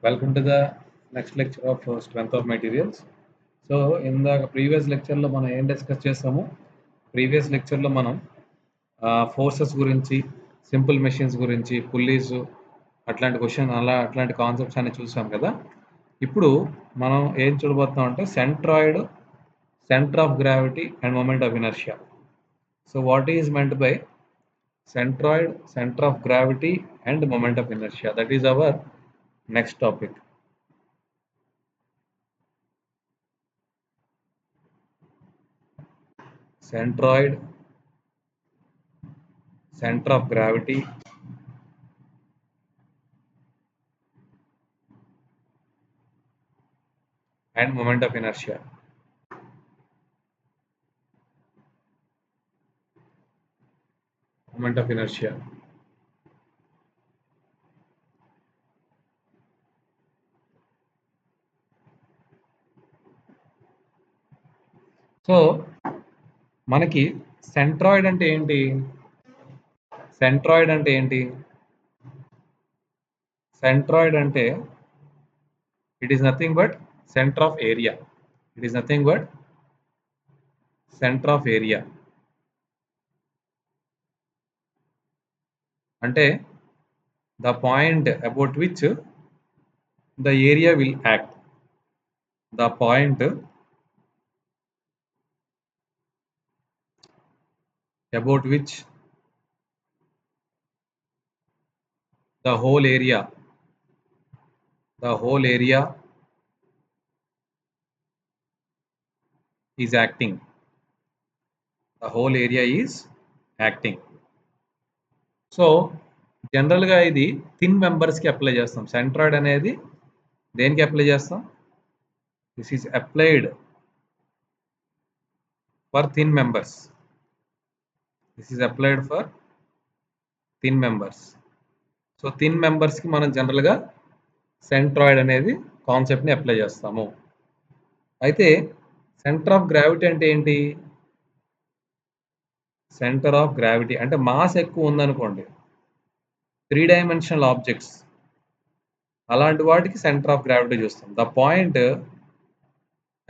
Welcome to the next lecture of strength of materials. So ఇందాక previous లెక్చర్లో మనం ఏం డిస్కస్ చేసాము, ప్రీవియస్ లెక్చర్లో మనం ఫోర్సెస్ గురించి, సింపుల్ మెషిన్స్ గురించి, పుల్లీస్ అట్లాంటి క్వశ్చన్ అట్లాంటి కాన్సెప్ట్స్ అన్ని చూసాం కదా. ఇప్పుడు మనం ఏం చూడబోతున్నాం అంటే centroid, centre of gravity and moment of inertia. So what is meant by centroid, center of gravity and moment of inertia? That is our next topic. Centroid, center of gravity and moment of inertia. Moment of inertia. So మనకి centroid అంటే ఏంటి? Centroid అంటే ఏంటి? Centroid అంటే it is nothing but centre of area. It is nothing but centre of area. అంటే the point about which the area will act. The point about which the whole area is acting. The whole area is acting. So జనరల్గా ఇది thin మెంబర్స్కి apply చేస్తాం. Centroid అనేది దేనికి apply చేస్తాం? This is applied for thin members. This is applied for thin members. So thin మెంబర్స్కి మనం జనరల్గా సెంట్రాయిడ్ అనేది కాన్సెప్ట్ని అప్లై చేస్తాము. అయితే సెంటర్ ఆఫ్ గ్రావిటీ అంటే ఏంటి? సెంటర్ ఆఫ్ గ్రావిటీ అంటే మాస్ ఎక్కువ ఉందనుకోండి, 3 డైమెన్షనల్ ఆబ్జెక్ట్స్, అలాంటి వాటికి సెంటర్ ఆఫ్ గ్రావిటీ చూస్తాం. The point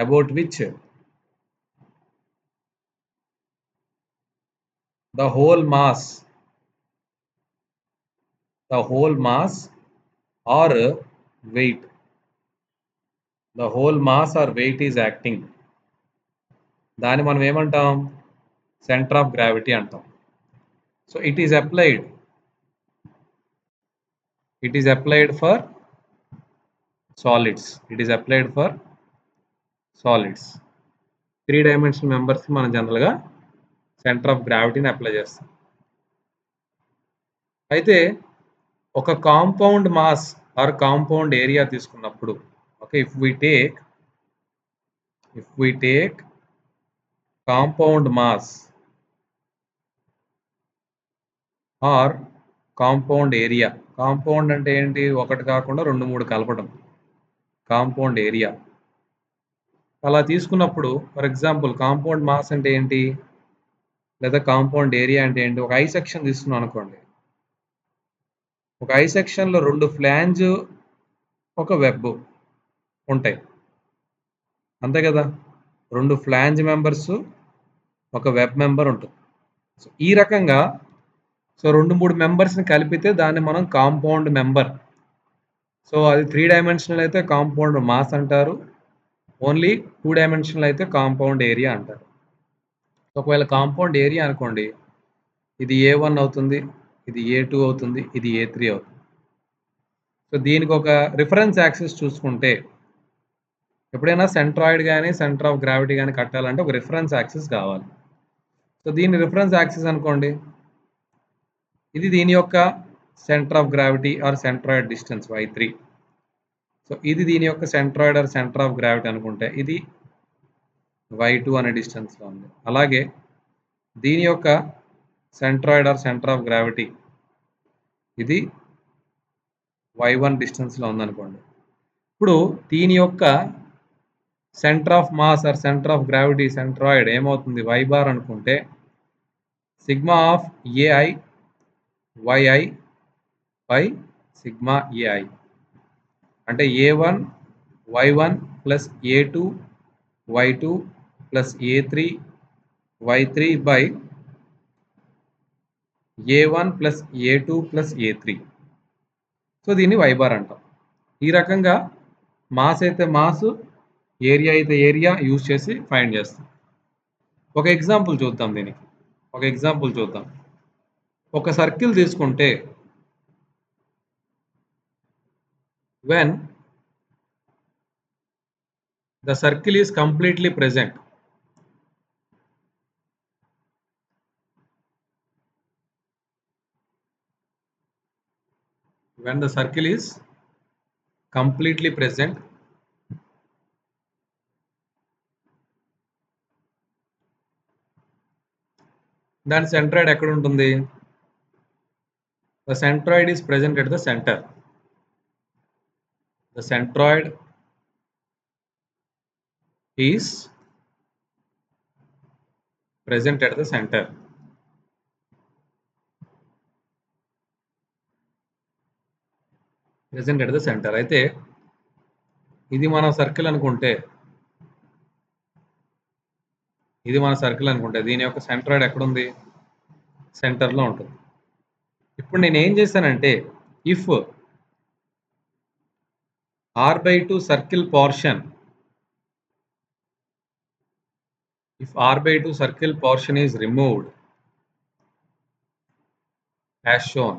about which the whole mass or weight is acting, దాన్ని మనం ఏమంటాం? సెంటర్ ఆఫ్ గ్రావిటీ అంటాం. So it is applied for solids. 3 dimensional మెంబర్స్కి మనం జనరల్గా సెంటర్ ఆఫ్ గ్రావిటీని అప్లై చేస్తాం. అయితే ఒక compound mass or compound area తీసుకున్నప్పుడు, okay, if we take compound mass or compound area. Compound అంటే ఏంటి? ఒకటి కాకుండా 2-3 కలపడం, కాంపౌండ్ ఏరియా. అలా తీసుకున్నప్పుడు ఫర్ ఎగ్జాంపుల్ కాంపౌండ్ మాస్ అంటే ఏంటి, లేదా కాంపౌండ్ ఏరియా అంటే ఏంటి? ఒక ఐ సెక్షన్ తీసుకున్నాం అనుకోండి. ఒక ఐ సెక్షన్లో 2 ఫ్లాంజ్, ఒక వెబ్ ఉంటాయి, అంతే కదా. 2 ఫ్లాంజ్ మెంబర్స్, ఒక వెబ్ మెంబర్ ఉంటుంది. సో ఈ రకంగా 2-3 మెంబర్స్ని కలిపితే దాన్ని మనం కాంపౌండ్ మెంబర్. సో అది 3 డైమెన్షనల్ అయితే కాంపౌండ్ మాస్ అంటారు, ఓన్లీ 2 డైమెన్షనల్ అయితే కాంపౌండ్ ఏరియా అంటారు. ఒకవేళ కాంపౌండ్ ఏరియా అనుకోండి, ఇది A1 అవుతుంది, ఇది A2 అవుతుంది, ఇది A3 అవుతుంది. సో దీనికి ఒక రిఫరెన్స్ యాక్సిస్ చూసుకుంటే, ఎప్పుడైనా సెంట్రాయిడ్ కానీ సెంటర్ ఆఫ్ గ్రావిటీ కానీ కట్టాలంటే ఒక రిఫరెన్స్ యాక్సిస్ కావాలి. సో దీని రిఫరెన్స్ యాక్సిస్ అనుకోండి, ఇది దీని యొక్క centre of gravity or centroid distance y3. So ఇది దీని యొక్క centroid or centre of gravity అనుకుంటే ఇది y2 అనే డిస్టెన్స్లో ఉంది. అలాగే దీని యొక్క centroid or centre of gravity ఇది y1 డిస్టెన్స్లో ఉందనుకోండి. ఇప్పుడు దీని యొక్క centre of mass or centre of gravity centroid ఏమవుతుంది? y బార్ అనుకుంటే sigma of ai yi by sigma ai. అంటే a1 y1 plus a2 y2 plus a3 y3 by a1 plus a2 plus a3. So దీన్ని y bar అంటాం. ఈ రకంగా mass అయితే mass, area అయితే area use చేసి find చేస్తాం. ఒక ఎగ్జాంపుల్ చూద్దాం దీనికి. ఒక ఎగ్జాంపుల్ చూద్దాం. ఒక సర్కిల్ తీసుకుంటే when the circle is completely present, when the circle is completely present, దాని సెంట్రాయిడ్ ఎక్కడ ఉంటుంది? The centroid is present at the center. The centroid is present at the center. Present at the center. అయితే ఇది మన circle అనుకుంటే, దీని యొక్క centroid ఎక్కడుంది? సెంటర్లో ఉంటుంది. ఇప్పుడు నేను ఏం చేశానంటే, if r/2 circle portion, if r/2 circle portion is removed as shown,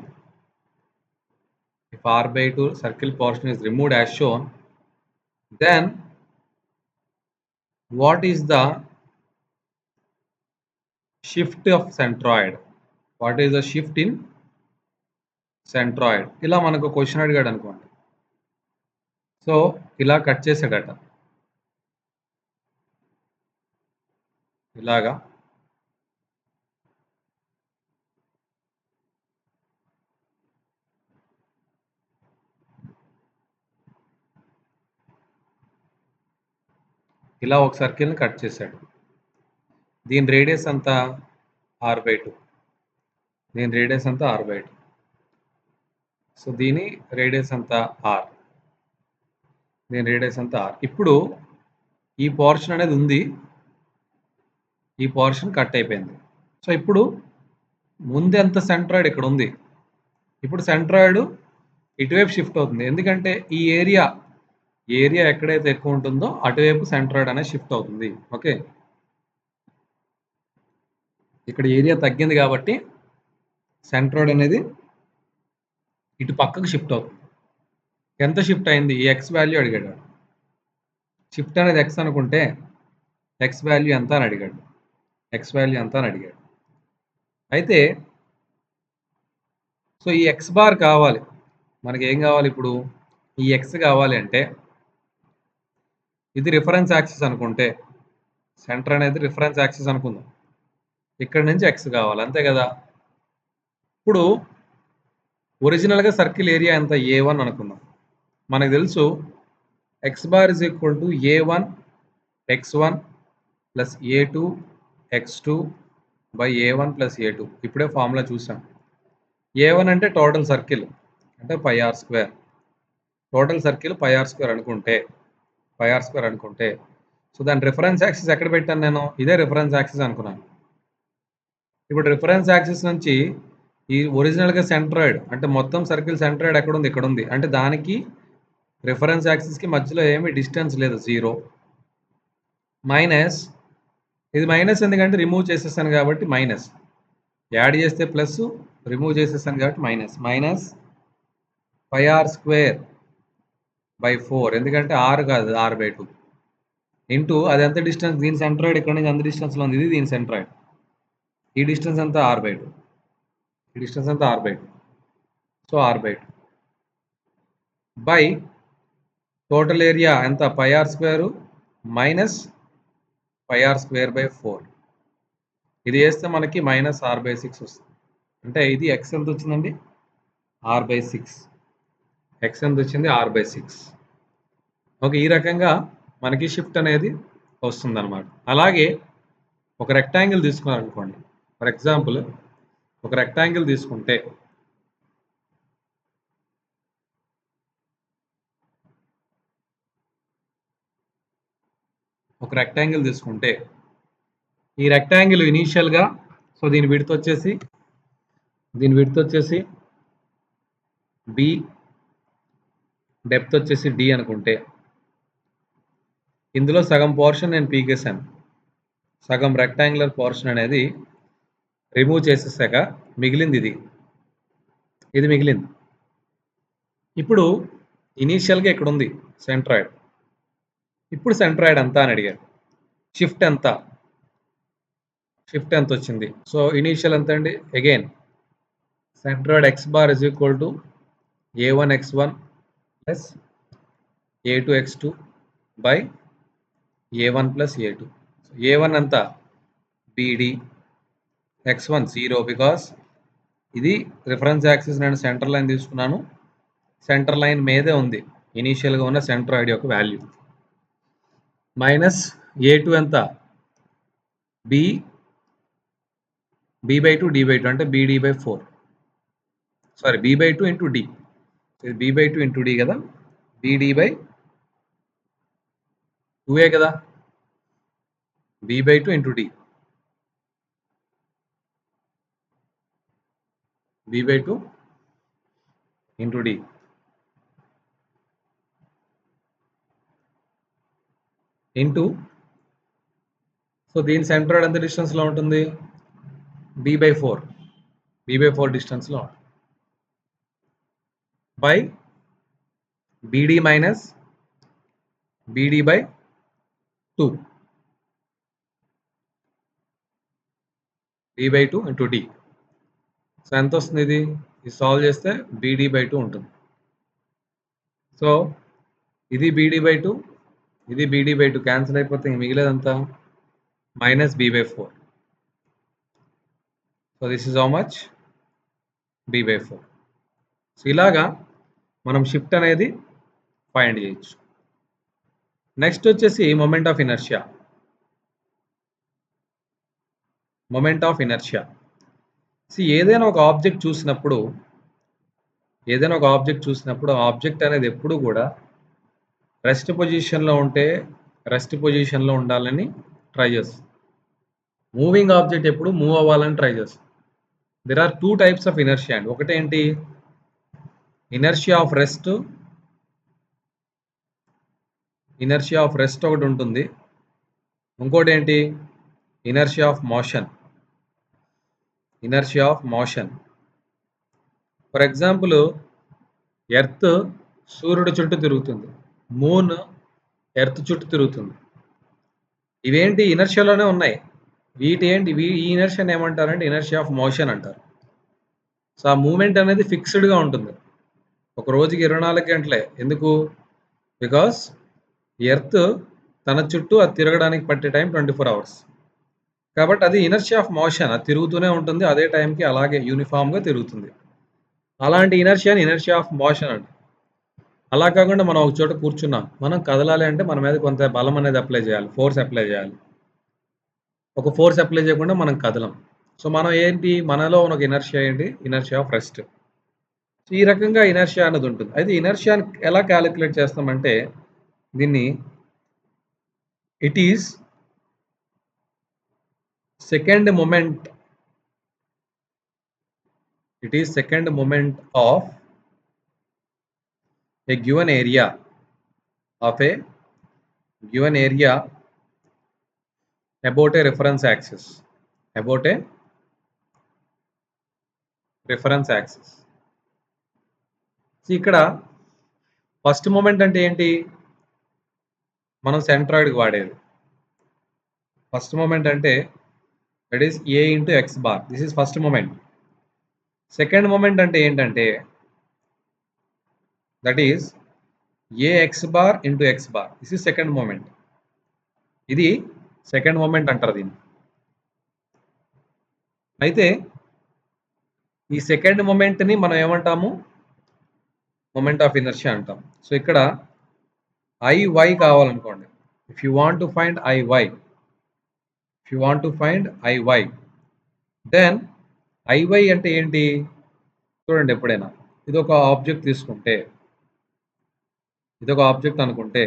if r/2 circle portion is removed as shown, then what is the shift of centroid? What is the shift in centroid? ఇలా మనకు question అడిగాడు అనుకోండి. So ఇలా cut చేసాడట, ఇలాగా. ఇలా ఒక సర్కిల్ని cut చేశాడు. దీని రేడియస్ అంతా r/2. దీని రేడియస్ అంతా r/2. సో దీని రేడియస్ అంతా r. దీని రేడియస్ అంతా r. ఇప్పుడు ఈ పోర్షన్ అనేది ఉంది, ఈ పోర్షన్ కట్ అయిపోయింది. సో ఇప్పుడు ముందెంత సెంట్రాయిడ్ ఇక్కడ ఉంది. ఇప్పుడు సెంట్రాయిడ్ ఇటువైపు షిఫ్ట్ అవుతుంది. ఎందుకంటే ఈ ఏరియా ఎక్కడైతే ఎక్కువ ఉంటుందో అటువైపు సెంట్రాయిడ్ అనేది షిఫ్ట్ అవుతుంది. ఓకే, ఇక్కడ ఏరియా తగ్గింది కాబట్టి సెంట్రాయిడ్ అనేది ఇటు పక్కకు షిఫ్ట్ అవుతుంది. ఎంత షిఫ్ట్ అయింది? ఈ ఎక్స్ వాల్యూ అడిగాడు. షిఫ్ట్ అనేది ఎక్స్ అనుకుంటే ఎక్స్ వాల్యూ ఎంత అని అడిగాడు. అయితే సో ఈ ఎక్స్ బార్ కావాలి మనకి. ఏం కావాలి ఇప్పుడు? ఈ ఎక్స్ కావాలి అంటే ఇది రిఫరెన్స్ యాక్సిస్ అనుకుంటే, సెంటర్ అనేది రిఫరెన్స్ యాక్సిస్ అనుకుందాం. ఇక్కడ నుంచి ఎక్స్ కావాలి, అంతే కదా. ఇప్పుడు ఒరిజినల్గా సర్కిల్ ఏరియా ఎంత? a1 అనుకుందాం. మనకు తెలుసు X bar is equal to a1 x1 plus a2 x2 by a1 plus a2. ఇప్పుడే ఫార్ములా చూసాం. a1 అంటే టోటల్ సర్కిల్, అంటే πr². టోటల్ సర్కిల్ πr² అనుకుంటే సో దాని రిఫరెన్స్ యాక్సిస్ ఎక్కడ పెట్టాను నేను? ఇదే రిఫరెన్స్ యాక్సిస్ అనుకున్నాను. ఇప్పుడు రిఫరెన్స్ యాక్సిస్ నుంచి ఈ ఒరిజినల్గా సెంట్రాయిడ్, అంటే మొత్తం సర్కిల్ సెంట్రాయిడ్ ఎక్కడ ఉంది? ఇక్కడ ఉంది. అంటే దానికి రిఫరెన్స్ యాక్సిస్కి మధ్యలో ఏమీ డిస్టెన్స్ లేదు, 0. మైనస్, ఇది మైనస్ ఎందుకంటే రిమూవ్ చేసేసాను కాబట్టి మైనస్, యాడ్ చేస్తే ప్లస్, రిమూవ్ చేసేసాను కాబట్టి మైనస్ πr²/4, ఎందుకంటే r కాదు, r/2 ఇంటూ అది ఎంత డిస్టెన్స్? దీని సెంట్రాయిడ్ ఇక్కడ నుంచి అంత డిస్టెన్స్లో ఉంది, ఇది దీని సెంట్రాయిడ్. ఈ డిస్టెన్స్ అంతా r/2. So r/2 by total area ఎంత? πr² minus πr²/4. ఇది వేస్తే మనకి -r/6 వస్తుంది. అంటే ఇది ఎక్స్ ఎంత వచ్చిందండి? r/6. ఎక్స్ ఎంత వచ్చింది? r/6. ఓకే, ఈ రకంగా మనకి షిఫ్ట్ అనేది వస్తుందన్నమాట. అలాగే ఒక రెక్టాంగిల్ తీసుకున్నారనుకోండి. ఫర్ ఎగ్జాంపుల్ ఒక రెక్టాంగిల్ తీసుకుంటే ఒక రెక్టాంగిల్ తీసుకుంటే ఈ రెక్టాంగిల్ ఇనీషియల్గా సో దీని విడ్త్ వచ్చేసి బి, డెప్త్ వచ్చేసి డి అనుకుంటే ఇందులో సగం పోర్షన్ నేను పీకేశాను. సగం రెక్టాంగులర్ పోర్షన్ అనేది రిమూవ్ చేసేసాక మిగిలింది ఇది మిగిలింది. ఇప్పుడు ఇనీషియల్గా ఇక్కడ ఉంది సెంట్రాయిడ్. ఇప్పుడు సెంట్రాయిడ్ ఎంత అని అడిగారు. షిఫ్ట్ ఎంత వచ్చింది? సో ఇనీషియల్ ఎంత అండి? Again centroid x bar is equal to a1 x1 plus a2 x2 by a1 plus a2. a1 ఎంత? bd, x1 0 బికాస్ ఇది రిఫరెన్స్ యాక్సిస్ నేను సెంటర్ లైన్ తీసుకున్నాను. సెంటర్ లైన్ మీదే ఉంది ఇనీషియల్గా ఉన్న సెంట్రాయిడ్ యొక్క వాల్యూ. మైనస్ a2 ఎంత? b బై 2 d బై 2 అంటే bd by 4. Sorry b by 2 into d. ఇది b బై 2 ఇంటూ d కదా, bd బై 2ఏ కదా, b by 2 into d, b by 2 into d. Into so దీని centroid ఎంత డిస్టెన్స్లో ఉంటుంది? b by 4 డిస్టెన్స్లో ఉంటుంది. By bd minus bd by 2, b by 2 into d. So ఎంత వస్తుంది ఇది సాల్వ్ చేస్తే bd బై 2 ఉంటుంది. సో ఇది bd బై 2, ఇది bd బై 2 క్యాన్సిల్ అయిపోతే మిగిలేదంతా minus b by 4. So this is how much? b by 4. So ఇలాగా మనం షిఫ్ట్ అనేది ఫైండ్ చేయొచ్చు. నెక్స్ట్ వచ్చేసి మొమెంట్ ఆఫ్ ఇనర్షియా. ఏదైనా ఒక ఆబ్జెక్ట్ చూసినప్పుడు ఆబ్జెక్ట్ అనేది ఎప్పుడు కూడా రెస్ట్ పొజిషన్లో ఉంటే రెస్ట్ పొజిషన్లో ఉండాలని ట్రై చేస్తుంది. మూవింగ్ ఆబ్జెక్ట్ ఎప్పుడు మూవ్ అవ్వాలని ట్రై చేస్తుంది. There are 2 types of inertia అండి. ఒకటేంటి? ఇనర్షియా ఆఫ్ రెస్ట్ ఒకటి ఉంటుంది. ఇంకోటి ఏంటి? Inertia of motion. For example earth సూర్యుడు చుట్టూ తిరుగుతుంది, మూన్ ఎర్త్ చుట్టూ తిరుగుతుంది. ఇవేంటి? ఇనర్షియాలోనే ఉన్నాయి. ఈ ఇనర్షియాని ఏమంటారంటే ఇనర్షియా ఆఫ్ మోషన్ అంటారు. సో ఆ మూమెంట్ అనేది ఫిక్స్డ్గా ఉంటుంది. ఒక రోజుకి 24 గంటలే. ఎందుకు? బికాస్ ఎర్త్ తన చుట్టూ అది తిరగడానికి పట్టే టైం 24 అవర్స్. కాబట్టి అది ఇనర్షియా ఆఫ్ మోషన్. అది తిరుగుతూనే ఉంటుంది, అదే టైంకి అలాగే యూనిఫామ్గా తిరుగుతుంది. అలాంటి ఇనర్షియా ఆఫ్ మోషన్ అంట. అలా కాకుండా మనం ఒక చోట కూర్చున్నాం, మనం కదలాలి అంటే మన మీద కొంత బలం అనేది అప్లై చేయాలి, ఫోర్స్ అప్లై చేయాలి. ఒక ఫోర్స్ అప్లై చేయకుండా మనం కదలం. సో మనం ఏంటి? మనలో ఉన్న ఒక ఇనర్షియా ఏంటి? Inertia of rest. ఈ రకంగా ఇనర్షియా అనేది ఉంటుంది. అయితే ఇనర్షియాని ఎలా క్యాలిక్యులేట్ చేస్తామంటే దీన్ని it is second moment of a given area about a reference axis. ఇక్కడ ఫస్ట్ మూమెంట్ అంటే ఏంటి? మనం సెంట్రాయిడ్కి వాడేది. ఫస్ట్ మూమెంట్ అంటే that is a into x bar. This is first moment. Second moment అంటే ఏంటంటే that is ax bar into x bar. This is second moment. ఇది సెకండ్ మూమెంట్ అంటారు దీన్ని. అయితే ఈ సెకండ్ మూమెంట్ని మనం ఏమంటాము? మొమెంట్ ఆఫ్ ఇనర్షియా అంటాం. సో ఇక్కడ IY కావాలనుకోండి. If you want to find IY, then IY అంటే ఏంటి? చూడండి, ఎప్పుడైనా ఇది ఒక ఆబ్జెక్ట్ అనుకుంటే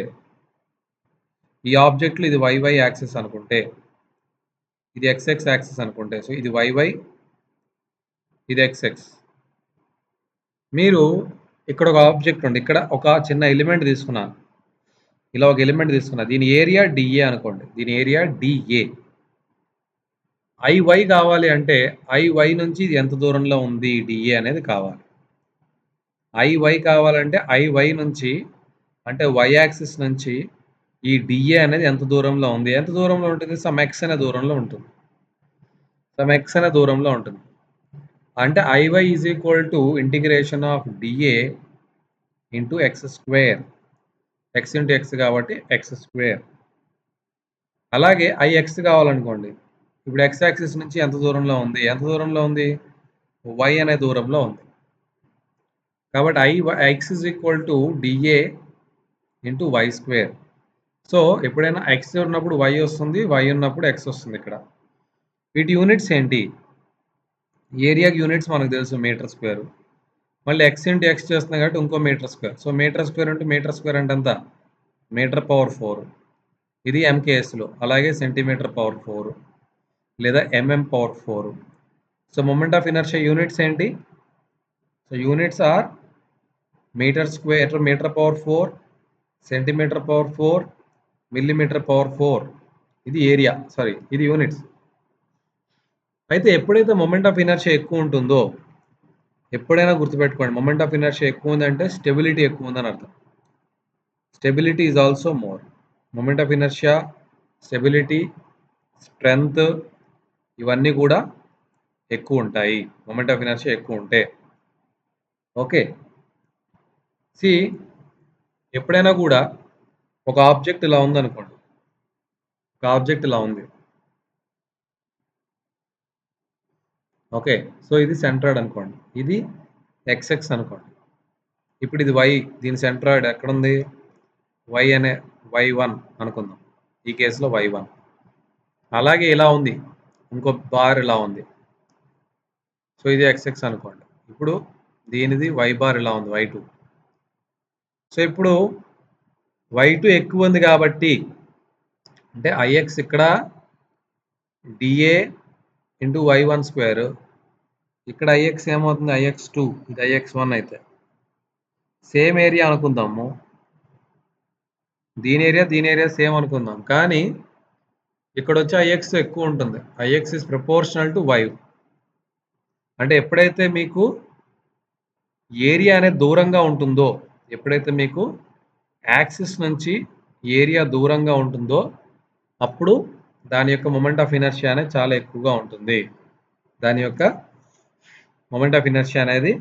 ఈ ఆబ్జెక్ట్‌లో ఇది వైవై యాక్సిస్ అనుకుంటే, ఇది ఎక్స్ఎక్స్ యాక్సిస్ అనుకుంటే, సో ఇది వైవై, ఇది ఎక్స్ఎక్స్. మీరు ఇక్కడ ఒక ఆబ్జెక్ట్ ఉంది. ఇక్కడ ఒక చిన్న ఎలిమెంట్ తీసుకున్నాను. ఇలా ఒక ఎలిమెంట్ తీసుకున్నా. దీని ఏరియా డిఏ అనుకోండి. దీని ఏరియా డిఏ. ఐవై కావాలి అంటే ఐవై నుంచి ఇది ఎంత దూరంలో ఉంది డిఏ అనేది కావాలి. ఐవై కావాలంటే ఐవై నుంచి అంటే వై యాక్సిస్ నుంచి ఈ డిఏ అనేది ఎంత దూరంలో ఉంది? ఎంత దూరంలో ఉంటుంది? సమ్ ఎక్స్ అనే దూరంలో ఉంటుంది. సమ్ ఎక్స్ అనే దూరంలో ఉంటుంది. అంటే IY is equal to integration of DA into x square. X into x కాబట్టి ఎక్స్ స్క్వేర్. అలాగే ఐఎక్స్ కావాలనుకోండి. ఇప్పుడు ఎక్స్ యాక్సిస్ నుంచి ఎంత దూరంలో ఉంది? ఎంత దూరంలో ఉంది? వై అనే దూరంలో ఉంది. కాబట్టి x is equal to DA into y square. So ఎప్పుడైనా ఎక్స్ ఉన్నప్పుడు వై వస్తుంది, వై ఉన్నప్పుడు ఎక్స్ వస్తుంది ఇక్కడ. వీటి యూనిట్స్ ఏంటి? ఏరియాకి యూనిట్స్ మనకు తెలుసు మీటర్ స్క్వేర్. మళ్ళీ ఎక్స్ ఇంటూ ఎక్స్ చేస్తున్నాం కాబట్టి ఇంకో metre square. So metre square అంటే మీటర్ స్క్వేర్ అంటే ఎంత? Metre power 4. ఇది ఎంకేఎస్లో. అలాగే సెంటీమీటర్ పవర్ 4 లేదా mm power 4. So moment of inertia units ఏంటి? So units are metre square, metre power 4, centimetre power 4, millimetre power 4. ఇది ఏరియా, సారీ ఇది యూనిట్స్. అయితే ఎప్పుడైతే మొమెంట్ ఆఫ్ ఇనర్షియా ఎక్కువ ఉంటుందో, ఎప్పుడైనా గుర్తుపెట్టుకోండి, మొమెంట్ ఆఫ్ ఇనర్షియా ఎక్కువ ఉందంటే స్టెబిలిటీ ఎక్కువ ఉందని అర్థం. Stability is also more. Moment of inertia, stability, strength ఇవన్నీ కూడా ఎక్కువ ఉంటాయి మొమెంట్ ఆఫ్ ఇనర్షియా ఎక్కువ ఉంటే. ఓకే, సి ఎప్పుడైనా కూడా ఒక ఆబ్జెక్ట్ ఇలా ఉందనుకోండి. ఒక ఆబ్జెక్ట్ ఇలా ఉంది. ఓకే, సో ఇది సెంట్రాయిడ్ అనుకోండి. ఇది ఎక్స్ఎక్స్ అనుకోండి. ఇప్పుడు ఇది వై, దీని సెంట్రాయిడ్ ఎక్కడుంది? వై అనే వై1 అనుకుందాం. ఈ కేసులో వై1. అలాగే ఇలా ఉంది, ఇంకో బార్ ఇలా ఉంది. సో ఇది ఎక్స్ఎక్స్ అనుకోండి. ఇప్పుడు దీనిది వై బార్ ఇలా ఉంది, వై2. సో ఇప్పుడు వై2 ఎక్కువ ఉంది కాబట్టి అంటే ఐఎక్స్ ఇక్కడ డిఏ ఇంటూ వై1 స్క్వేర్. ఇక్కడ ఐఎక్స్ ఏమవుతుంది? ఐఎక్స్2. ఇది ఐఎక్స్1 అయితే సేమ్ ఏరియా అనుకుందాము. దీని ఏరియా సేమ్ అనుకుందాం. కానీ ఇక్కడ వచ్చి ఐఎక్స్ ఎక్కువ ఉంటుంది. IX is proportional to y. అంటే ఎప్పుడైతే మీకు ఏరియా అనేది దూరంగా ఉంటుందో, ఎప్పుడైతే మీకు యాక్సిస్ నుంచి ఏరియా దూరంగా ఉంటుందో అప్పుడు దాని యొక్క మొమెంట్ ఆఫ్ ఇనర్షియా అనేది చాలా ఎక్కువగా ఉంటుంది. దాని యొక్క మొమెంట్ ఆఫ్ ఇనర్షియా అనేది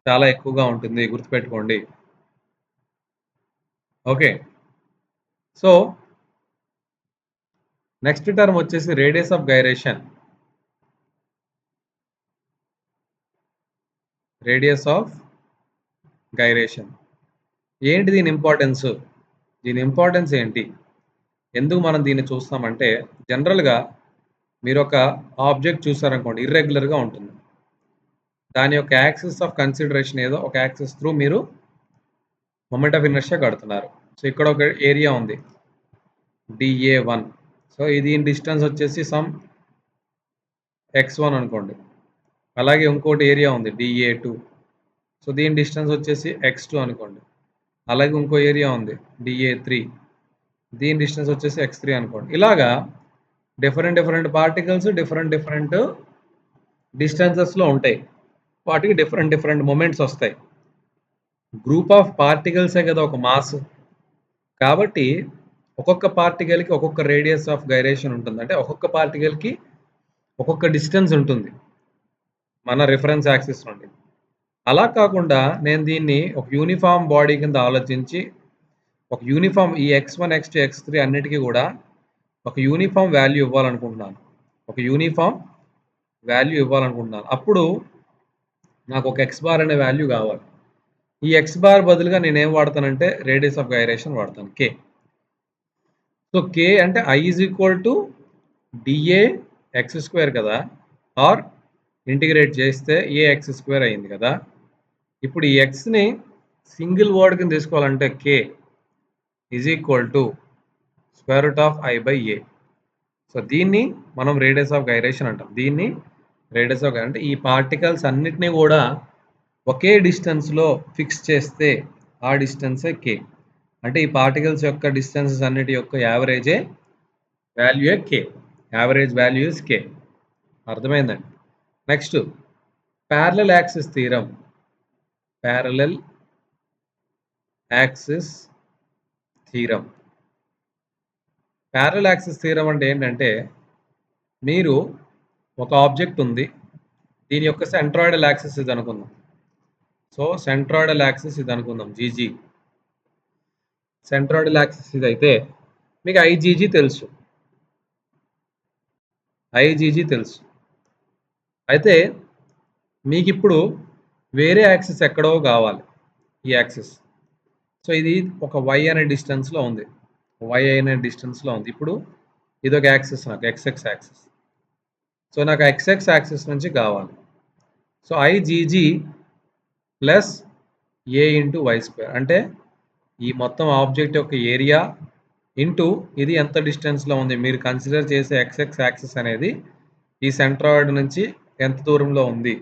చాలా ఎక్కువగా ఉంటుంది, గుర్తుపెట్టుకోండి. ఓకే, సో నెక్స్ట్ టర్మ్ వచ్చేసి radius of gyration. Radius of gyration ఏంటి దీని ఇంపార్టెన్స్? దీని ఇంపార్టెన్స్ ఏంటి? ఎందుకు మనం దీన్ని చూస్తామంటే, జనరల్గా మీరు ఒక ఆబ్జెక్ట్ చూసారనుకోండి, ఇర్రెగ్యులర్గా ఉంటుంది. దాని యొక్క యాక్సిస్ ఆఫ్ కన్సిడరేషన్ ఏదో ఒక యాక్సిస్ త్రూ మీరు మొమెంట్ ఆఫ్ ఇనర్షియా కడుతున్నారు. సో ఇక్కడ ఒక ఏరియా ఉంది డిఏ1. సో ఇది డిస్టెన్స్ వచ్చేసి సమ్ x1 అనుకోండి. అలాగే ఇంకోటి ఏరియా ఉంది డిఏ2. సో దీని డిస్టెన్స్ వచ్చేసి x2 అనుకోండి. అలాగే ఇంకో ఏరియా ఉంది డిఏ3. దీని డిస్టెన్స్ వచ్చేసి x3 అనుకోండి. ఇలాగా డిఫరెంట్ పార్టికల్స్ డిఫరెంట్ డిస్టెన్సెస్లో ఉంటాయి. వాటికి డిఫరెంట్ మొమెంట్స్ వస్తాయి. గ్రూప్ ఆఫ్ పార్టికల్సే కదా ఒక మాస్. కాబట్టి ఒక్కొక్క పార్టికల్కి ఒక్కొక్క రేడియస్ ఆఫ్ గైరేషన్ ఉంటుంది. అంటే ఒక్కొక్క పార్టికల్కి ఒక్కొక్క డిస్టెన్స్ ఉంటుంది మన రిఫరెన్స్ యాక్సిస్ నుండి. అలా కాకుండా నేను దీన్ని ఒక యూనిఫామ్ బాడీ కింద ఆలోచించి ఒక యూనిఫామ్ ఈ x1, x2, x3 అన్నిటికీ కూడా ఒక యూనిఫామ్ వాల్యూ ఇవ్వాలనుకుంటున్నాను. ఒక యూనిఫామ్ వాల్యూ ఇవ్వాలనుకుంటున్నాను. అప్పుడు నాకు ఒక x బార్ అనే వాల్యూ కావాలి. ఈ x బార్ బదులుగా నేనేం వాడతానంటే రేడియస్ ఆఫ్ గైరేషన్ వాడతాను, k. సో k అంటే I is equal to DA x square కదా, ఆర్ ఇంటిగ్రేట్ చేస్తే ఏ ఎక్స్ స్క్వేర్ అయింది కదా. ఇప్పుడు ఈ ఎక్స్ని సింగిల్ వర్డ్ కింద తీసుకోవాలంటే k is equal to square root of I by A. So దీన్ని మనం రేడియస్ ఆఫ్ గైరేషన్ అంటాం. దీన్ని రేడియస్ ఆఫ్ అంటే ఈ పార్టికల్స్ అన్నిటినీ కూడా ఒకే డిస్టెన్స్లో ఫిక్స్ చేస్తే ఆ డిస్టెన్సే కే. అంటే ఈ పార్టికల్స్ యొక్క డిస్టెన్సెస్ అన్నిటి యొక్క యావరేజే వాల్యూయే కే. యావరేజ్ వాల్యూ ఇస్ కే. అర్థమైందండి. Next parallel axis theorem. Parallel axis theorem. Parallel axis theorem అంటే ఏంటంటే, మీరు ఒక ఆబ్జెక్ట్ ఉంది, దీని యొక్క సెంట్రాయిడల్ యాక్సిస్ ఇది అనుకుందాం. సో సెంట్రాయిడల్ యాక్సిస్ ఇది అనుకుందాం, జీజీ. సెంట్రాయిడల్ యాక్సిస్ ఇది అయితే మీకు ఐజీజీ తెలుసు. ఐజీజీ తెలుసు. అయితే మీకు ఇప్పుడు వేరే యాక్సిస్ ఎక్కడో కావాలి, ఈ యాక్సిస్. సో ఇది ఒక వై అనే డిస్టెన్స్లో ఉంది, వై అనే డిస్టెన్స్లో ఉంది. ఇప్పుడు ఇది ఒక యాక్సిస్, నాకు ఎక్స్ఎక్స్ యాక్సిస్. సో నాకు ఎక్స్ఎక్స్ యాక్సిస్ నుంచి కావాలి. So IGG plus A into y square అంటే ఈ మొత్తం ఆబ్జెక్ట్ యొక్క ఏరియా ఇంటూ ఇది ఎంత డిస్టెన్స్లో ఉంది. మీరు కన్సిడర్ చేసే ఎక్స్ఎక్స్ యాక్సిస్ అనేది ఈ సెంట్రాయిడ్ నుంచి ఎంత దూరంలో ఉంది.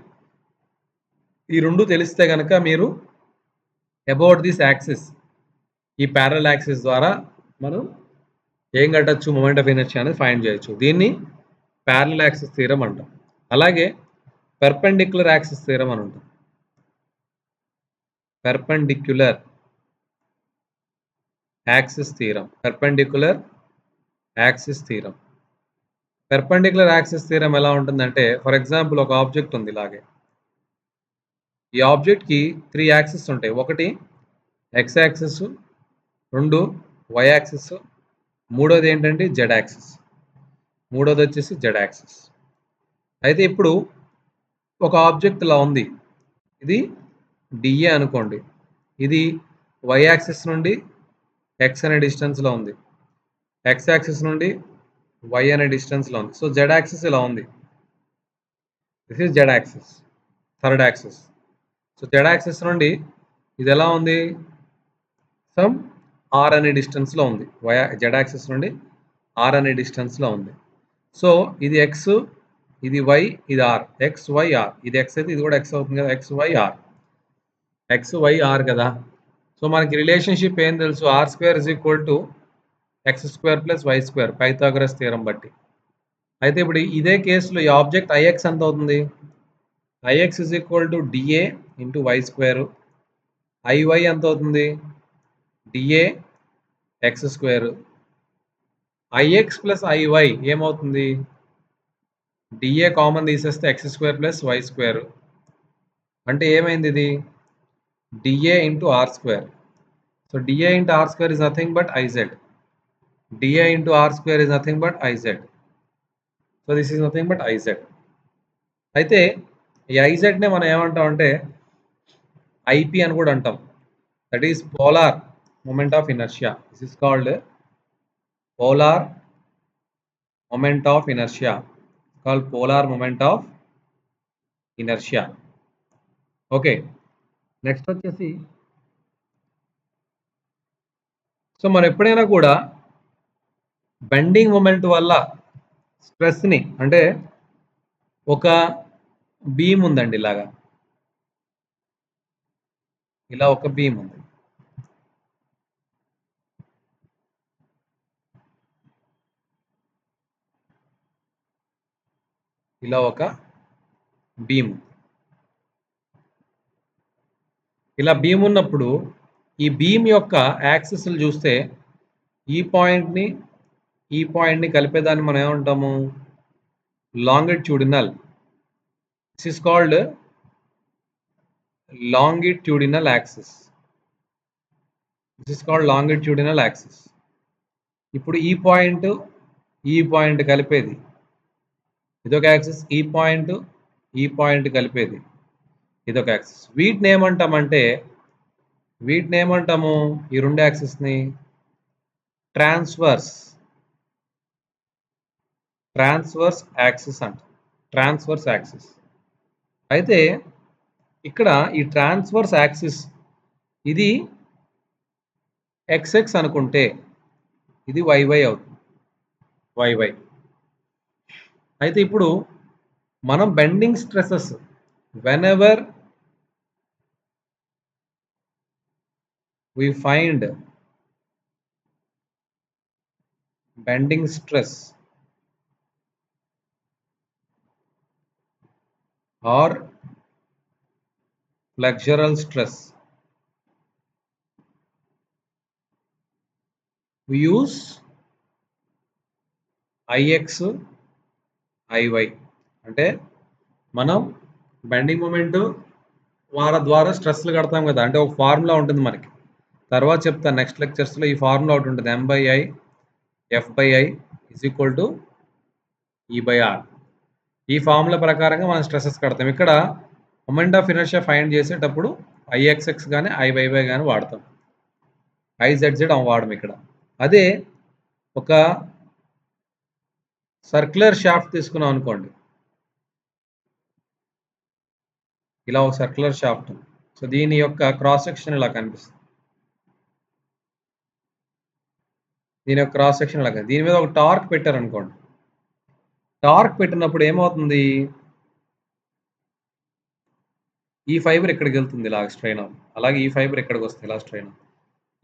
ఈ రెండు తెలిస్తే కనుక మీరు అబౌట్ దిస్ యాక్సిస్, ఈ ప్యారలల్ యాక్సిస్ ద్వారా మనం ఏం కట్టచ్చు, మూమెంట్ ఆఫ్ ఇనర్షియా అనేది ఫైండ్ చేయొచ్చు. దీన్ని ప్యారలల్ యాక్సిస్ థీరం అంటాం. అలాగే పెర్పెండిక్యులర్ యాక్సిస్ థీరం అని ఉంటుంది. Perpendicular axis theorem. Perpendicular axis theorem. Perpendicular axis theorem ఎలా ఉంటుందంటే, ఫర్ ఎగ్జాంపుల్ ఒక ఆబ్జెక్ట్ ఉంది ఇలాగే. ఈ ఆబ్జెక్ట్కి 3 యాక్సిస్ ఉంటాయి. ఒకటి ఎక్స్ యాక్సిస్, 2 వై యాక్సిస్, మూడోది ఏంటంటే జెడ్ యాక్సిస్. మూడోది వచ్చేసి జెడ్ యాక్సిస్. అయితే ఇప్పుడు ఒక ఆబ్జెక్ట్ ఇలా ఉంది, ఇది డిఏ అనుకోండి. ఇది వై యాక్సిస్ నుండి ఎక్స్ అనే డిస్టెన్స్లో ఉంది, ఎక్స్ యాక్సిస్ నుండి వై అనే డిస్టెన్స్లో ఉంది. సో జెడ్ యాక్సిస్ ఇలా ఉంది. This is Z axis, third axis. So Z axis నుండి ఇది ఎలా ఉంది, సమ్ ఆర్ అనే డిస్టెన్స్లో ఉంది. జెడ్ యాక్సిస్ నుండి ఆర్ అనే డిస్టెన్స్లో ఉంది. సో ఇది ఎక్స్, ఇది వై, ఇది ఆర్. X y r. ఇది ఎక్స్ అయితే ఇది కూడా ఎక్స్ అవుతుంది కదా, x y r. X y r కదా. సో మనకి రిలేషన్షిప్ ఏం తెలుసు, r square is equal to x square plus y square, Pythagoras theorem బట్టి. అయితే ఇప్పుడు ఇదే కేసులో ఈ ఆబ్జెక్ట్ ఐఎక్స్ ఎంత అవుతుంది, IX is equal to DA into y square. IY ఎంత అవుతుంది, DA x square. IX plus IY ఏమవుతుంది, డిఏ కామన్ తీసేస్తే x square plus y square. అంటే ఏమైంది ఇది, DA into r square. So DA into r square is nothing but IZ. DA into r square is nothing but IZ. So this is nothing but IZ. అయితే ఈ ఐజెడ్నే మనం ఏమంటాం అంటే IP అని కూడా అంటాం. That is polar moment of inertia. This is called polar moment of inertia. Called polar moment of inertia. Okay, next వచ్చేసి, so మనం ఎప్పుడైనా కూడా బెండింగ్ మూమెంట్ వల్ల స్ట్రెస్ని, అంటే ఒక బీమ్ ఉందండి ఇలాగా, ఇలా ఒక బీమ్ ఉంది. ఇలా ఒక బీమ్, ఇలా బీమ్ ఉన్నప్పుడు ఈ బీమ్ యొక్క యాక్సిస్లు చూస్తే ఈ పాయింట్ని కలిపేదాన్ని మనం ఏమంటాము, longitudinal. This is called longitudinal axis. This is called longitudinal axis. ఇప్పుడు ఈ పాయింట్ కలిపేది ఇదొక యాక్సిస్, ఈ పాయింట్ కలిపేది ఇదొక యాక్సిస్. వీటిని ఏమంటాము, ఈ రెండు యాక్సిస్ని ట్రాన్స్వర్స్ యాక్సిస్ అంటాం. Transverse axis. అయితే ఇక్కడ ఈ ట్రాన్స్వర్స్ యాక్సిస్ ఇది ఎక్స్ఎక్స్ అనుకుంటే, ఇది YY అవుతుంది. YY. అయితే ఇప్పుడు మనం bending stresses whenever we find bending stress or flexural stress, we use IX, IY. అంటే మనం బెండింగ్ మూమెంట్ ద్వారా స్ట్రెస్లు కడతాం కదా, అంటే ఒక ఫార్ములా ఉంటుంది మనకి. తర్వాత చెప్తాను నెక్స్ట్ లెక్చర్స్లో. ఈ ఫార్ములా ఒకటి ఉంటుంది, M/I F/I is equal to E/R. ఈ ఫార్ములా ప్రకారంగా మనం స్ట్రెసెస్ కడతాం. ఇక్కడ మొమెంట్ ఆఫ్ ఇనర్షియా ఫైండ్ చేసేటప్పుడు IXX కానీ IYY కానీ వాడతాం, IZZ వాడడం ఇక్కడ. అదే ఒక సర్క్యులర్ షాఫ్ట్ తీసుకున్నాం అనుకోండి, ఇలా ఒక సర్క్యులర్ షాఫ్ట్. సో దీని యొక్క క్రాస్ సెక్షన్ ఇలా కనిపిస్తుంది. దీని యొక్క క్రాస్ సెక్షన్ ఇలా, దీని మీద ఒక టార్క్ పెట్టారనుకోండి. టార్క్ పెట్టినప్పుడు ఏమవుతుంది, ఈ ఫైబర్ ఇక్కడికి వెళ్తుంది ఇలా స్ట్రైన్ అవుతుంది. అలాగే ఈ ఫైబర్ ఇక్కడికి వస్తుంది ఇలా స్ట్రైన్ అవుతుంది.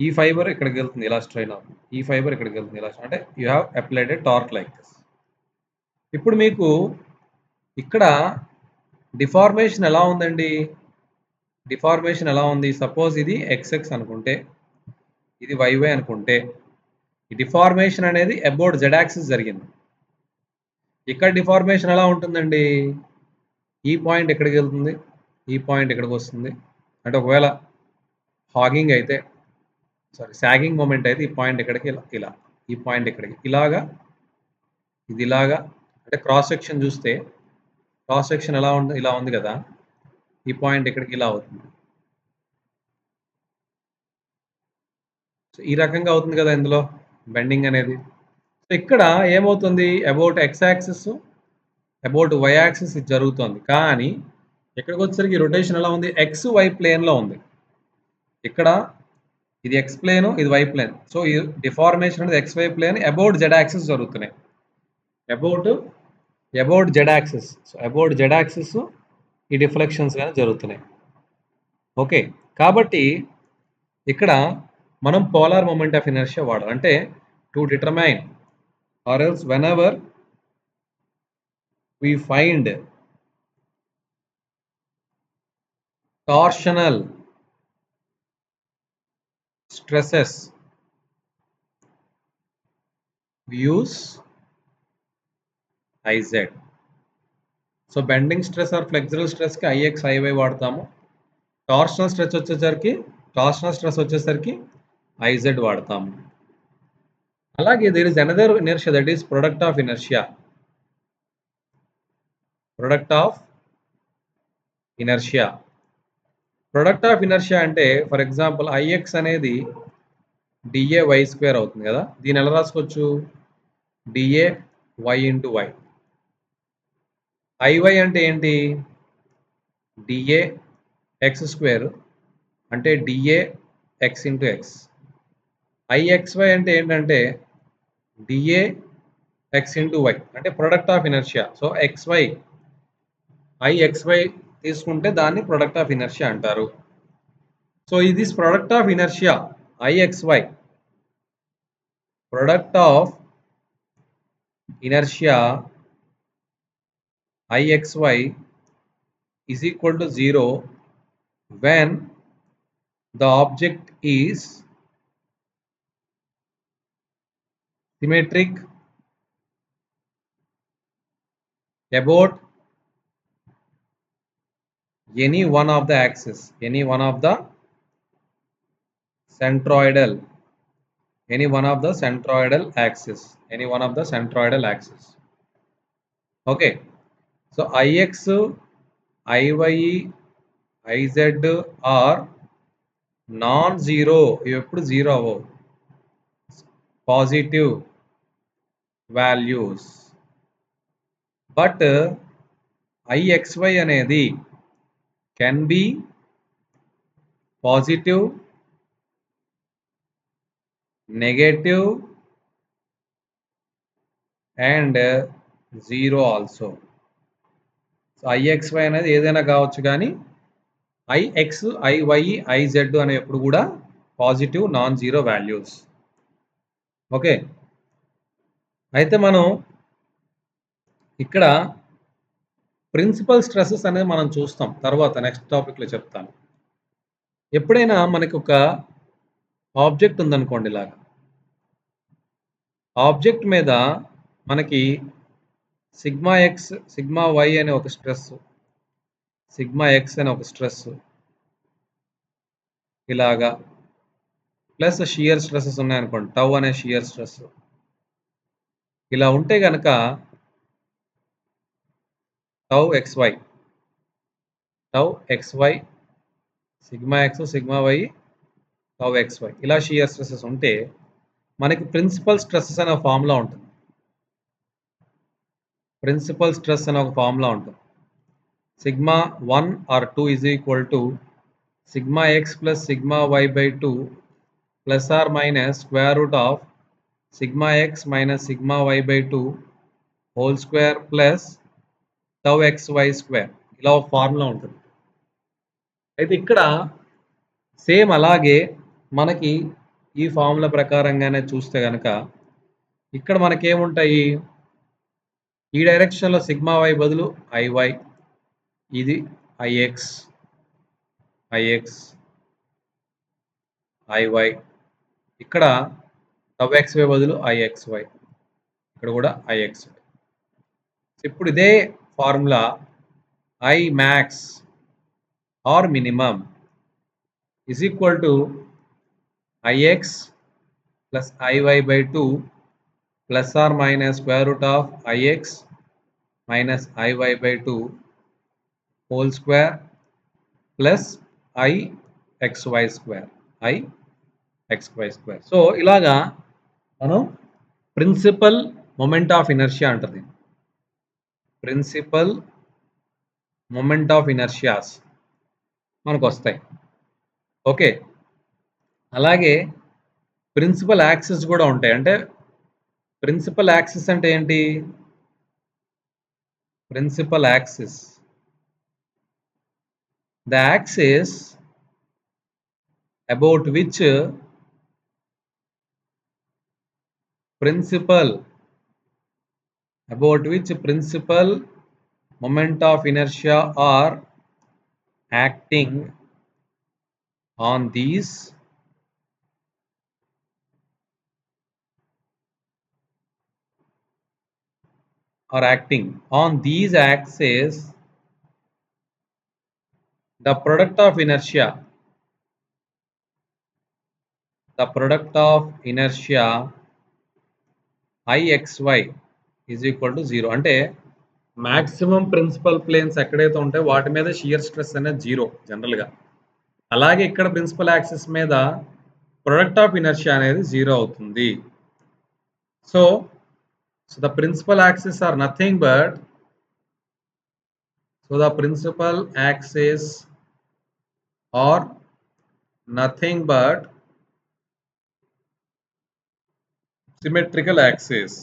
ఈ ఫైబర్ ఇక్కడికి వెళ్తుంది ఇలా స్ట్రైన్ అవుతుంది. ఈ ఫైబర్ ఇక్కడికి వెళ్తుంది ఇలా, అంటే you have applied A torque like this. ఇప్పుడు మీకు ఇక్కడ డిఫార్మేషన్ ఎలా ఉందండి? డిఫార్మేషన్ ఎలా ఉంది? సపోజ్ ఇది XX అనుకుంటే, ఇది YY అనుకుంటే, ఈ డిఫార్మేషన్ అనేది అబౌట్ Z యాక్సిస్ జరిగింది. ఇక్కడ డిఫార్మేషన్ ఎలా ఉంటుందండి? ఈ పాయింట్ ఎక్కడికి వెళ్తుంది, ఈ పాయింట్ ఎక్కడికి వస్తుంది. అంటే ఒకవేళ హాగింగ్ అయితే, సాగింగ్ మూమెంట్ అయితే ఈ పాయింట్ ఎక్కడికి ఇలా, ఈ పాయింట్ ఎక్కడికి ఇలాగా, ఇది ఇలాగా. అంటే క్రాస్ సెక్షన్ చూస్తే క్రాస్ సెక్షన్ ఎలా ఉంది, ఇలా ఉంది కదా, ఈ పాయింట్ ఇక్కడికి ఇలా అవుతుంది. సో ఈ రకంగా అవుతుంది కదా ఇందులో బెండింగ్ అనేది. సో ఇక్కడ ఏమవుతుంది, about X axis about Y axis ఇది జరుగుతుంది. కానీ ఇక్కడికి వచ్చేసరికి రొటేషన్ ఎలా ఉంది, XY ప్లేన్లో ఉంది. ఇక్కడ ఇది X ప్లేన్, ఇది Y ప్లేన్. సో ఈ డిఫార్మేషన్ అనేది XY plane about Z axis జరుగుతున్నాయి. About Z axis. So about Z axis ఈ డిఫ్లెక్షన్స్ కానీ జరుగుతున్నాయి. ఓకే, కాబట్టి ఇక్కడ మనం పోలార్ మొమెంట్ ఆఫ్ ఇనర్షియా వాడాలి. అంటే to determine or else whenever we find torsional stresses, we use IZ. So bending stress or flexural స్ట్రెస్కి IX, IY వాడతాము. టార్షనల్ స్ట్రెస్ వచ్చేసరికి IZ వాడతాము. అలాగే there is another inertia, that is product of inertia. Product of inertia అంటే for example IX అనేది DAY² అవుతుంది కదా. దీన్ని ఎలా రాసుకోవచ్చు, DAY ఇంటూ Y. IY అంటే ఏంటి, DAX² అంటే DAX ఇంటూ X. IXY అంటే ఏంటంటే DAX ఇంటూ Y, అంటే product of inertia. So IXY తీసుకుంటే దాన్ని ప్రొడక్ట్ ఆఫ్ ఇనర్షియా అంటారు. సో ఇది product of inertia IXY, product of inertia IXY is equal to 0 when the object is symmetric about any one of the axis, any one of the centroidal axis. Okay, so IX, IY, IZ are non-zero, ఎప్పుడు zero అవ్వవు, positive values. But IXY అనేది can be positive, negative and 0 also. So IXY అనేది ఏదైనా కావచ్చు కానీ IX, IY, IZ అనే ఎప్పుడు కూడా positive non zero values. Okay, అయితే మనం ఇక్కడ ప్రిన్సిపల్ స్ట్రెసెస్ అనేది మనం చూస్తాం తర్వాత నెక్స్ట్ టాపిక్లో చెప్తాను. ఎప్పుడైనా మనకి ఒక ఆబ్జెక్ట్ ఉందనుకోండి, ఇలాగా ఆబ్జెక్ట్ మీద మనకి సిగ్మా ఎక్స్ సిగ్మా వై అనే ఒక స్ట్రెస్, సిగ్మా ఎక్స్ అనే ఒక స్ట్రెస్ ఇలాగా ప్లస్ షియర్ స్ట్రెసెస్ ఉన్నాయనుకోండి, టౌ అనే షియర్ స్ట్రెస్ ఇలా ఉంటే కనుక tau XY sigma x sigma y tau XY ఇలా షియర్ స్ట్రెసెస్ ఉంటే మనకి ప్రిన్సిపల్ స్ట్రెసెస్ అనే ఫార్ములా ఉంటుంది. ప్రిన్సిపల్ స్ట్రెస్ అనే ఒక ఫార్ములా ఉంటుంది. Sigma 1 or 2 is equal to sigma x plus sigma y by 2 plus or minus square root of sigma x minus sigma y by 2 whole square plus tau X y square ఇలా ఒక formula ఉంటుంది. అయితే ఇక్కడ same అలాగే మనకి ఈ formula ప్రకారంగానే చూస్తే కనుక ఇక్కడ మనకేముంటాయి, ఈ డైరెక్షన్లో సిగ్మా వై బదులు ఐవై, ఇది ఐఎక్స్ ఐవై, ఇక్కడ టవ్ ఎక్స్వై బదులు ఐఎక్స్వై, ఇక్కడ కూడా ఐఎక్స్వై. ఇప్పుడు ఇదే formula I max or minimum is equal to ix plus iy by 2 plus or minus square root of ix minus iy by 2 whole square plus ixy square ixy square. So ఇలాగా మనం principal moment of inertia అంటది. Principal moment of ఇనర్షియాస్ మనకు వస్తాయి. Okay, అలాగే principal axis కూడా ఉంటాయి. అంటే principal axis అంటే ఏంటి, principal axis the axis about which principal moment of inertia are acting on these axes, the product of inertia IXY is equal to 0. అంటే maximum principal planes ఎక్కడైతే ఉంటాయో వాటి మీద షియర్ స్ట్రెస్ అనేది 0 జనరల్గా. అలాగే ఇక్కడ ప్రిన్సిపల్ యాక్సిస్ మీద ప్రొడక్ట్ ఆఫ్ ఇనర్షియా అనేది 0 అవుతుంది. So the principal axis are nothing but symmetrical axis.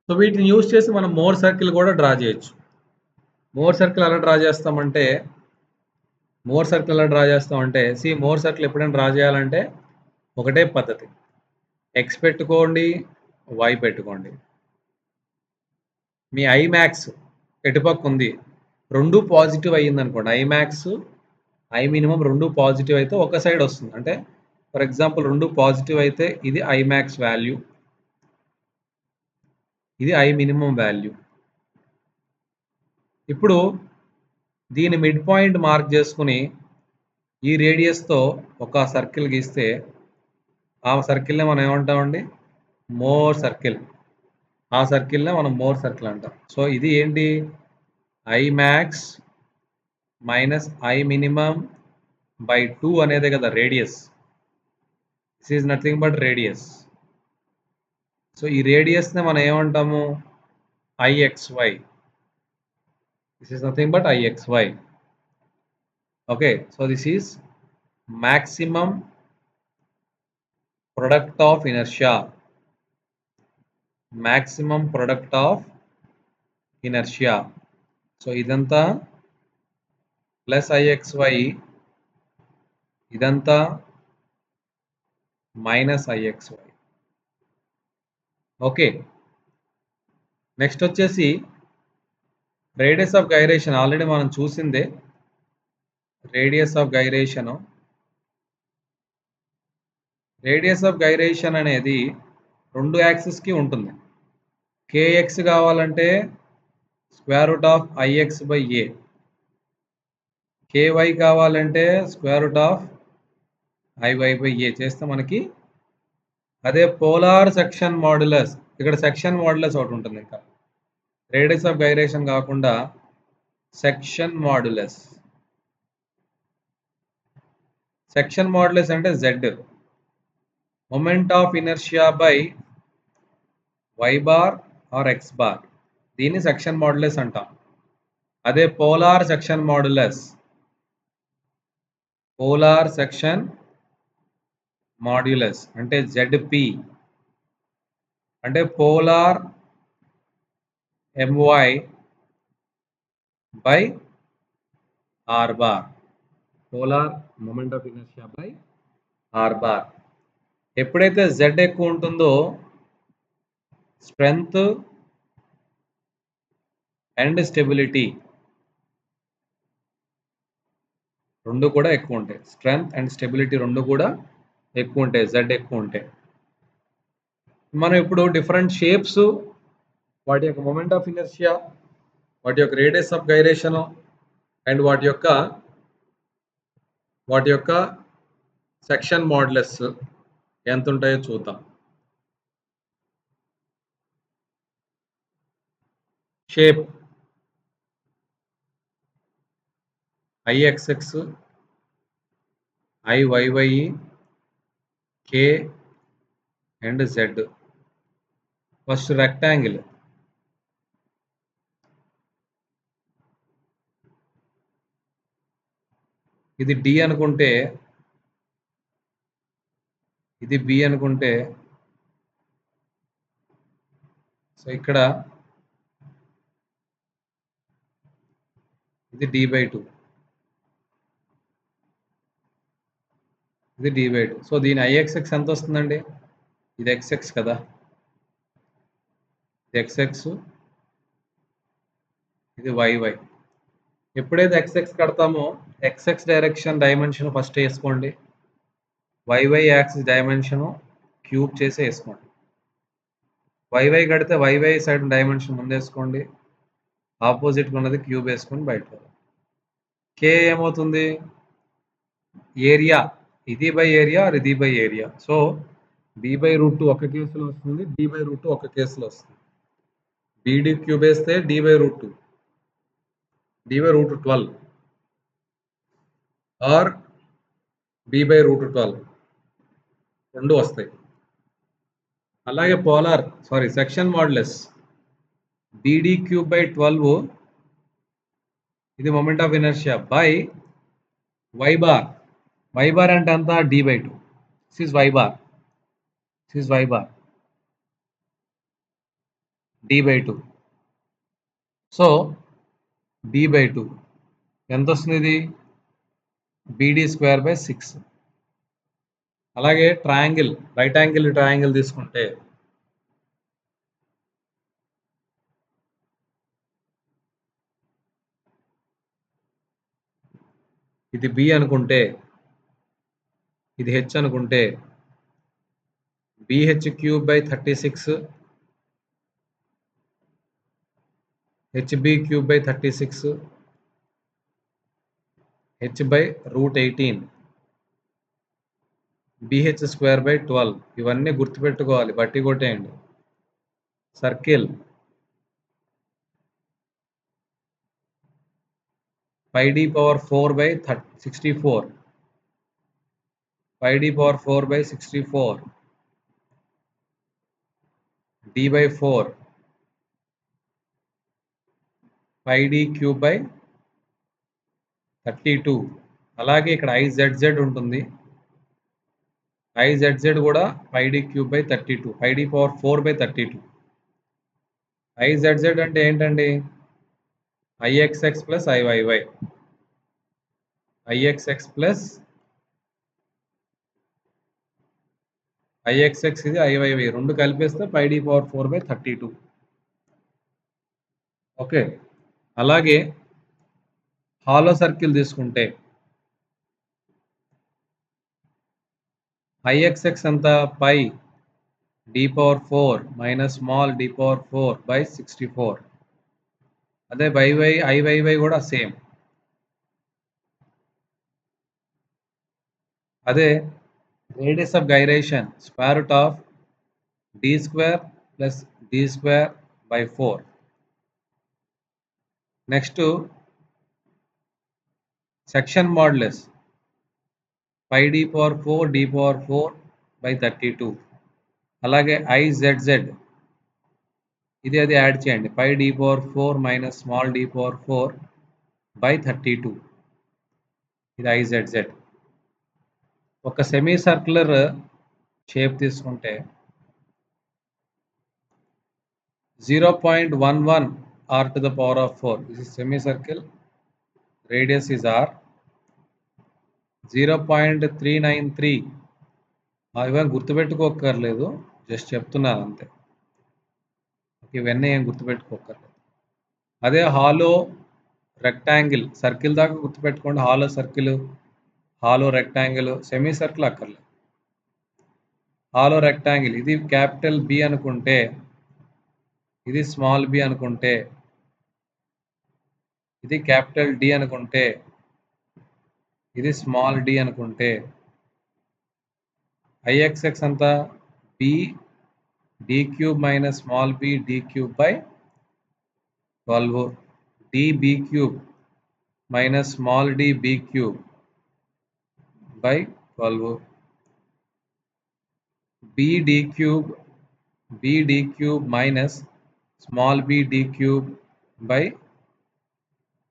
So వీటిని యూజ్ చేసి మనం మోర్ సర్కిల్ కూడా డ్రా చేయొచ్చు. మోర్ సర్కిల్ ఎలా డ్రా చేస్తామంటే మోర్ సర్కిల్ ఎప్పుడైనా డ్రా చేయాలంటే ఒకటే పద్ధతి, ఎక్స్ పెట్టుకోండి, వై పెట్టుకోండి. మీ ఐ మ్యాక్స్ ఎటుపక్క ఉంది, రెండు పాజిటివ్ అయ్యింది అనుకోండి, ఐ మ్యాక్స్ ఐ మినిమం రెండు పాజిటివ్ అయితే ఒక సైడ్ వస్తుంది. అంటే ఫర్ ఎగ్జాంపుల్ రెండు పాజిటివ్ అయితే ఇది ఐ మ్యాక్స్ వాల్యూ, ఇది ఐ మినిమం వాల్యూ. ఇప్పుడు దీని మిడ్ పాయింట్ మార్క్ చేసుకుని ఈ రేడియస్తో ఒక సర్కిల్ గీస్తే ఆ సర్కిల్నే మనం ఏమంటామండి, మోర్ సర్కిల్. ఆ సర్కిల్నే మనం మోర్ సర్కిల్ అంటాం. సో ఇది ఏంటి, I max minus I minimum by 2 అనేదే కదా radius. This is nothing but radius. So ఈ రేడియస్నే మనం ఏమంటాము, IXY. This is nothing but IXY. Okay, so this is maximum product of inertia, maximum product of inertia. So ఇదంతా plus IXY, ఇదంతా minus IXY. Okay, next వచ్చేసి radius of gyration. Already మనం చూసిందే radius of gyration. Radius of gyration అనేది 2 యాక్సిస్కి ఉంటుంది. KX కావాలంటే square root of IX/A, KY కావాలంటే స్క్వేర్ రూట్ ఆఫ్ IY/A చేస్తే మనకి అదే పోలార్ సెక్షన్ మాడ్యులస్. ఇక్కడ సెక్షన్ మాడ్యులస్ ఒకటి ఉంటుంది. ఇంకా రేడియస్ ఆఫ్ గైరేషన్ కాకుండా సెక్షన్ మాడ్యులస్. సెక్షన్ మాడ్యులస్ అంటే Z, moment of inertia by Y bar or X bar. దీన్ని సెక్షన్ మాడ్యులస్ అంటాం. అదే polar section modulus, polar section modulus అంటే ZP, అంటే polar MY by R bar. Polar moment of inertia by R bar. ఎప్పుడైతే Z ఎక్కువ ఉంటుందో strength and stability రెండు కూడా ఎక్కువ ఉంటాయి. స్ట్రెంగ్త్ అండ్ స్టెబిలిటీ రెండు కూడా ఎక్కువ ఉంటాయి Z ఎక్కువ ఉంటాయి. మనం ఇప్పుడు డిఫరెంట్ షేప్స్, వాటి యొక్క మొమెంట్ ఆఫ్ ఇనర్షియా, వాటి యొక్క రేడియస్ ఆఫ్ గైరేషన్ అండ్ వాటి యొక్క సెక్షన్ మాడ్యులస్ ఎంత ఉంటాయో చూద్దాం. Shape IXX, IYY, K and Z. First rectangle. ఇది D అనుకుంటే, ఇది B అనుకుంటే, సో ఇక్కడ ఇది D/2, ఇది D/2. సో దీని IXX ఎంత వస్తుందండి? ఇది XX కదా, ఇది XX, ఇది YY. ఎప్పుడైతే XX కడతామో XX direction dimension first వేసుకోండి, YY యాక్సిస్ డైమెన్షన్ క్యూబ్ చేసి వేసుకోండి. YY కడితే YY సైడ్ డైమెన్షన్ ముందేసుకోండి, ఆపోజిట్ ఉన్నది క్యూబ్ వేసుకొని బయట. K ఏమవుతుంది? ఏరియా. ఇది బై ఏరియా, ఇది బై ఏరియా. సో B/√2 ఒక కేసులో వస్తుంది, D/√2 ఒక కేసులో వస్తుంది. BD క్యూబ్ వేస్తే D/√2, D/√12 ఆర్ B/√12 రెండు వస్తాయి. అలాగే section modulus BD cube by 12, ఇది moment of inertia by Y bar. Y bar అంటే ఎంత? D/2. This is Y bar, this is Y bar, D/2. So D/2 ఎంత వస్తుంది? ఇది BD²/6. అలాగే ట్రయాంగిల్, రైట్ యాంగిల్ ట్రయాంగిల్ తీసుకుంటే ఇది B అనుకుంటే, ఇది H అనుకుంటే BH³/36, HB³/36, H/√18, BH²/12. ఇవన్నీ గుర్తుపెట్టుకోవాలి, బట్టి కొట్టేయండి. Circle πD⁴/64, πD⁴/64, D/4, πD³ 32. అలాగే ఇక్కడ IZZ ఉంటుంది, IZZ కూడా pi d cube by 32, pi d power 4 by 32. IZZ అంటే ఏంటండి? IXX plus IYY. IXX plus IXX ఇది IYY రెండు కలిపేస్తే pi d power 4 by 32. Okay. అలాగే హాలో సర్కిల్ తీసుకుంటే IXX ఎంత? pi d power 4 minus small d power 4 by 64. అదే IYY కూడా సేమ్. అదే radius of gyration square root of d square plus d square by 4. Next section modulus pi d power 4 d power 4 by 32. అలాగే IZZ ఇది అది add చేయండి. pi d power 4 minus small d power 4 by 32. ఇది IZZ. ఒక semi circular shape తీసుకుంటే 0.11 r to the power of 4. This is semicircle. Radius is r. 0.393. ఇవన్నీ గుర్తుపెట్టుకోకర్లేదు, just చెప్తున్నాను అంతే. ఇవన్నీ ఏం గుర్తుపెట్టుకోకర్లేదు. అదే హాలో రెక్టాంగిల్ సర్కిల్ దాకా గుర్తుపెట్టుకోండి. Hollow circle, hollow rectangle, semi circle అక్కర్లేదు. హాలో రెక్టాంగిల్ ఇది క్యాపిటల్ బి అనుకుంటే, ఇది స్మాల్ బి అనుకుంటే, ఇది క్యాపిటల్ డి అనుకుంటే, ఇది స్మాల్ డి అనుకుంటే, IXX అంతా b d cube minus small b d cube by 12, d b cube minus small d b cube by 12, b d cube minus small b d cube by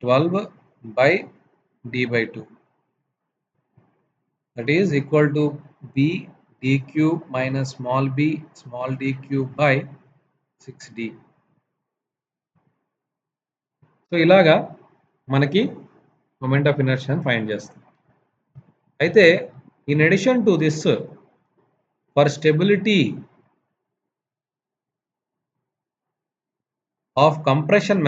12 by d by 2. That is equal to b d cube minus small d cube by 6d. So ఇలాగా మనకి moment of inertia find చేస్తాం. అయితే in addition to this, for stability of compression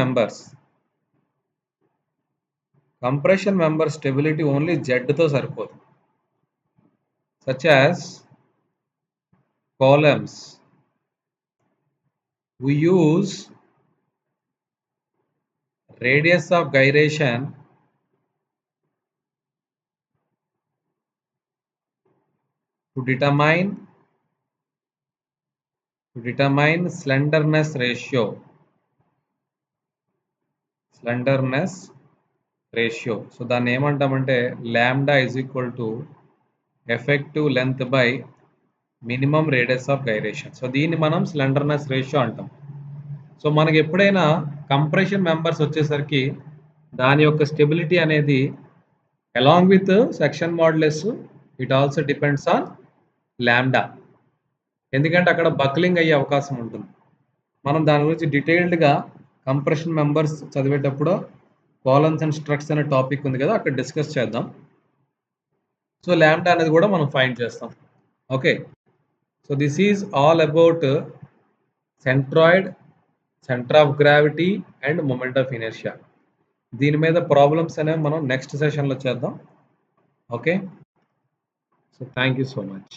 members stability only జెడ్తో సరిపోదు. Such as columns, we use radius of gyration to determine slenderness ratio. So దాన్ని ఏమంటామంటే lambda is equal to effective length by minimum radius of gyration. So దీన్ని మనం స్లెండర్నెస్ ratio అంటాం. So మనకి ఎప్పుడైనా compression members వచ్చేసరికి దాని యొక్క స్టెబిలిటీ అనేది along with section modulus, it also depends on lambda. ఎందుకంటే అక్కడ బక్లింగ్ అయ్యే అవకాశం ఉంటుంది. మనం దాని గురించి డీటెయిల్డ్గా కంప్రెషన్ మెంబర్స్ చదివేటప్పుడు కాలమ్స్ అండ్ స్ట్రక్స్ అనే టాపిక్ ఉంది కదా, అక్కడ డిస్కస్ చేద్దాం. సో లాంబ్డా అనేది కూడా మనం ఫైండ్ చేస్తాం. Okay, so this is all about centroid, centre of gravity and moment of inertia. దీని మీద ప్రాబ్లమ్స్ అనేవి మనం నెక్స్ట్ సెషన్లో చేద్దాం. Okay, so thank you so much.